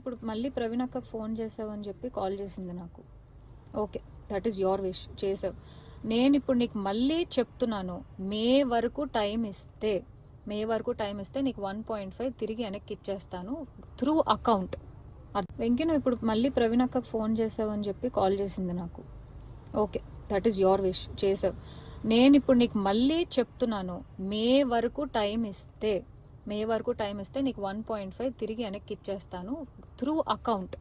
ఇప్పుడు మళ్ళీ ప్రవీణ్ అక్కకు ఫోన్ చేసావని చెప్పి కాల్ చేసింది నాకు. Okay, that is your wish, చేసావు. నేను ఇప్పుడు నీకు మళ్ళీ చెప్తున్నాను, మే వరకు టైం ఇస్తే నీకు 1.5 తిరిగి వెనక్కి ఇచ్చేస్తాను త్రూ అకౌంట్. వెంకీ, నువ్వు ఇప్పుడు మళ్ళీ ప్రవీణ్ అక్కకు ఫోన్ చేసావని చెప్పి కాల్ చేసింది నాకు. Okay, that is your wish, చేసావు. నేను ఇప్పుడు నీకు మళ్ళీ చెప్తున్నాను, మే వరకు టైం ఇస్తే నీకు 1.5 తిరిగి వెనక్కి ఇచ్చేస్తాను త్రూ అకౌంట్.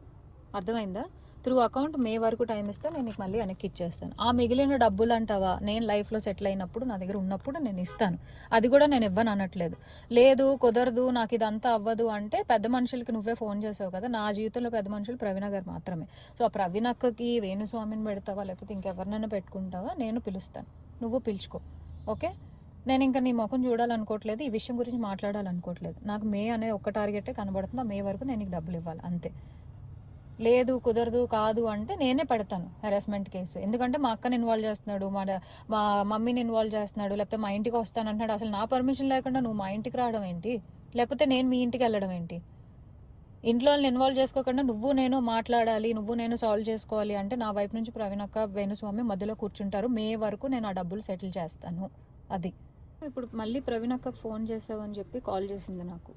అర్థమైందా? త్రూ అకౌంట్ మే వరకు టైం ఇస్తే నేను నీకు మళ్ళీ వెనక్కి ఇచ్చేస్తాను. ఆ మిగిలిన డబ్బులు అంటావా, నేను లైఫ్లో సెటిల్ అయినప్పుడు నా దగ్గర ఉన్నప్పుడు నేను ఇస్తాను. అది కూడా నేను ఇవ్వను అనట్లేదు. లేదు కుదరదు, నాకు ఇదంతా అవ్వదు అంటే పెద్ద మనుషులకి నువ్వే ఫోన్ చేసావు కదా. నా జీవితంలో పెద్ద మనుషులు ప్రవీణ గారు మాత్రమే. సో ఆ ప్రవీణ్ అక్కకి వేణుస్వామిని పెడతావా లేకపోతే ఇంకెవరినైనా పెట్టుకుంటావా, నేను పిలుస్తాను, నువ్వు పిలుచుకో. ఓకే, నేను ఇంకా నీ ముఖం చూడాలనుకోవట్లేదు, ఈ విషయం గురించి మాట్లాడాలనుకోవట్లేదు. నాకు మే అనే ఒక్క టార్గెటే కనబడుతుంది, మే వరకు నేను నీకు డబ్బులు ఇవ్వాలి అంతే. లేదు కుదరదు కాదు అంటే నేనే పెడతాను హెరాస్మెంట్ కేసు. ఎందుకంటే మా అక్కని ఇన్వాల్వ్ చేస్తున్నాడు, మా మమ్మీని ఇన్వాల్వ్ చేస్తున్నాడు, లేకపోతే మా ఇంటికి వస్తాను అంటున్నాడు. అసలు నా పర్మిషన్ లేకుండా నువ్వు మా ఇంటికి రావడం ఏంటి, లేకపోతే నేను మీ ఇంటికి వెళ్ళడం ఏంటి? ఇంట్లో ఇన్వాల్వ్ చేసుకోకుండా నువ్వు నేను మాట్లాడాలి, నువ్వు నేను సాల్వ్ చేసుకోవాలి అంటే నా వైపు నుంచి ప్రవీణ్ అక్క వేణుస్వామి మధ్యలో కూర్చుంటారు. మే వరకు నేను ఆ డబ్బులు సెటిల్ చేస్తాను. అది ఇప్పుడు మళ్ళీ ప్రవీణ్ అక్కకు ఫోన్ చేసావని చెప్పి కాల్ చేసింది నాకు.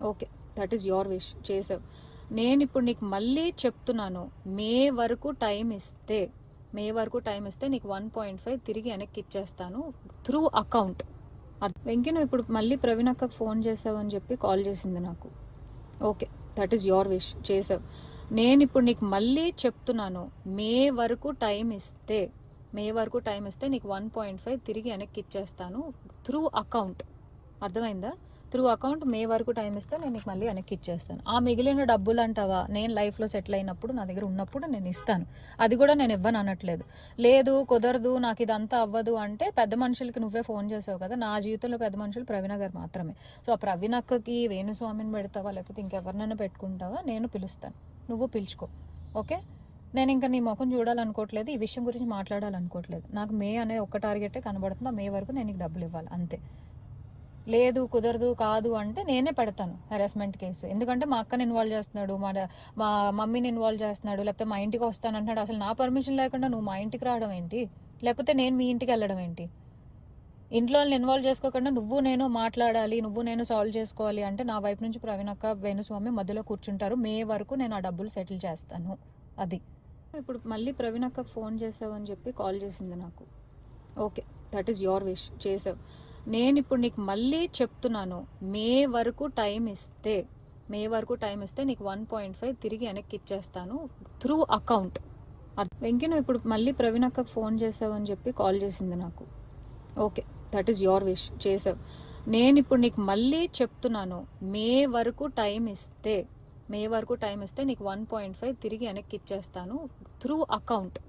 Okay, that is your wish, చేసావు. నేను ఇప్పుడు నీకు మళ్ళీ చెప్తున్నాను, మే వరకు టైం ఇస్తే నీకు 1.5 తిరిగి వెనక్కి ఇచ్చేస్తాను త్రూ అకౌంట్. వెంకీ, నువ్వు ఇప్పుడు మళ్ళీ ప్రవీణ్ అక్కకు ఫోన్ చేసావని చెప్పి కాల్ చేసింది నాకు. Okay, that is your wish, చేసావు. నేను ఇప్పుడు నీకు మళ్ళీ చెప్తున్నాను, మే వరకు టైం ఇస్తే నీకు 1.5 తిరిగి వెనక్కి ఇచ్చేస్తాను త్రూ అకౌంట్. అర్థమైందా? త్రూ అకౌంట్ మే వరకు టైం ఇస్తే నేను నీకు మళ్ళీ వెనక్కి ఇచ్చేస్తాను. ఆ మిగిలిన డబ్బులు అంటావా, నేను లైఫ్లో సెటిల్ అయినప్పుడు నా దగ్గర ఉన్నప్పుడు నేను ఇస్తాను. అది కూడా నేను ఇవ్వను అనట్లేదు. లేదు కుదరదు, నాకు ఇదంతా అవ్వదు అంటే పెద్ద మనుషులకి నువ్వే ఫోన్ చేసావు కదా. నా జీవితంలో పెద్ద మనుషులు ప్రవీణ గారు మాత్రమే. సో ఆ ప్రవీణ్ అక్కకి వేణుస్వామిని పెడతావా లేకపోతే ఇంకెవరినైనా పెట్టుకుంటావా, నేను పిలుస్తాను, నువ్వు పిలుచుకో. ఓకే, నేను ఇంకా నీ ముఖం చూడాలనుకోవట్లేదు, ఈ విషయం గురించి మాట్లాడాలనుకోవట్లేదు. నాకు మే అనే ఒక్క టార్గెటే కనబడుతుంది, మే వరకు నేను నీకు డబ్బులు ఇవ్వాలి అంతే. లేదు కాదు అంటే నేనే పెడతాను హెరాస్మెంట్ కేసు. ఎందుకంటే మా అక్కని ఇన్వాల్వ్ చేస్తున్నాడు, మా మమ్మీని ఇన్వాల్వ్ చేస్తున్నాడు, లేకపోతే మా ఇంటికి వస్తాను అంటున్నాడు. అసలు నా పర్మిషన్ లేకుండా నువ్వు మా ఇంటికి రావడం ఏంటి, లేకపోతే నేను మీ ఇంటికి వెళ్ళడం ఏంటి? ఇంట్లో ఇన్వాల్వ్ చేసుకోకుండా నువ్వు నేను మాట్లాడాలి, నువ్వు నేను సాల్వ్ చేసుకోవాలి అంటే నా వైపు నుంచి ప్రవీణ్ అక్క వేణుస్వామి మధ్యలో కూర్చుంటారు. మే వరకు నేను ఆ డబ్బులు సెటిల్ చేస్తాను. అది ఇప్పుడు మళ్ళీ ప్రవీణ్ అక్కకు ఫోన్ చేసావని చెప్పి కాల్ చేసింది నాకు. Okay, that is your wish, చేసావు. నేను ఇప్పుడు నీకు మళ్ళీ చెప్తున్నాను, మే వరకు టైం ఇస్తే నీకు 1.5 తిరిగి వెనక్కి ఇచ్చేస్తాను త్రూ అకౌంట్. వెంకీ, నువ్వు ఇప్పుడు మళ్ళీ ప్రవీణ్ అక్కకు ఫోన్ చేసావని చెప్పి కాల్ చేసింది నాకు. Okay, that is your wish, చేసావు. నేను ఇప్పుడు నీకు మళ్ళీ చెప్తున్నాను, మే వరకు టైం ఇస్తే నీకు 1.5 తిరిగి వెనక్కి ఇచ్చేస్తాను త్రూ అకౌంట్.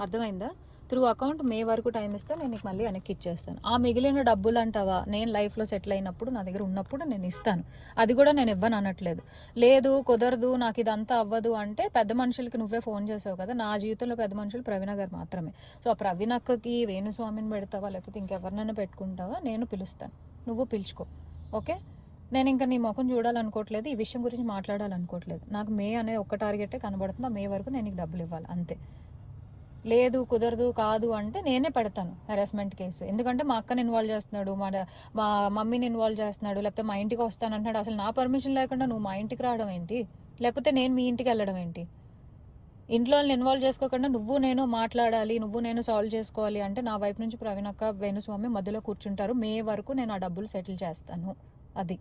అర్థమైందా? త్రూ అకౌంట్ మే వరకు టైం ఇస్తే నేను నీకు మళ్ళీ వెనక్కి ఇచ్చేస్తాను. ఆ మిగిలిన డబ్బులు అంటావా, నేను లైఫ్లో సెటిల్ అయినప్పుడు నా దగ్గర ఉన్నప్పుడు నేను ఇస్తాను. అది కూడా నేను ఇవ్వను అనట్లేదు. లేదు కుదరదు, నాకు ఇదంతా అవ్వదు అంటే పెద్ద మనుషులకి నువ్వే ఫోన్ చేసావు కదా. నా జీవితంలో పెద్ద మనుషులు ప్రవీణ గారు మాత్రమే. సో ఆ ప్రవీణ్ అక్కకి వేణుస్వామిని పెడతావా లేకపోతే ఇంకెవరినైనా పెట్టుకుంటావా, నేను పిలుస్తాను, నువ్వు పిలుచుకో. ఓకే, నేను ఇంకా నీ ముఖం చూడాలనుకోవట్లేదు, ఈ విషయం గురించి మాట్లాడాలనుకోవట్లేదు. నాకు మే అనే ఒక్క టార్గెటే కనబడుతుంది, మే వరకు నేను నీకు డబ్బులు ఇవ్వాలి అంతే. లేదు కుదరదు కాదు అంటే నేనే పెడతాను హెరాస్మెంట్ కేసు. ఎందుకంటే మా అక్కని ఇన్వాల్వ్ చేస్తున్నాడు, మా మమ్మీని ఇన్వాల్వ్ చేస్తున్నాడు, లేకపోతే మా ఇంటికి వస్తాను అంటున్నాడు. అసలు నా పర్మిషన్ లేకుండా నువ్వు మా ఇంటికి రావడం ఏంటి, లేకపోతే నేను మీ ఇంటికి వెళ్ళడం ఏంటి? ఇంట్లో ఇన్వాల్వ్ చేసుకోకుండా నువ్వు నేను మాట్లాడాలి, నువ్వు నేను సాల్వ్ చేసుకోవాలి అంటే నా వైపు నుంచి ప్రవీణ్ అక్క వేణుస్వామి మధ్యలో కూర్చుంటారు. మే వరకు నేను ఆ డబ్బులు సెటిల్ చేస్తాను. అది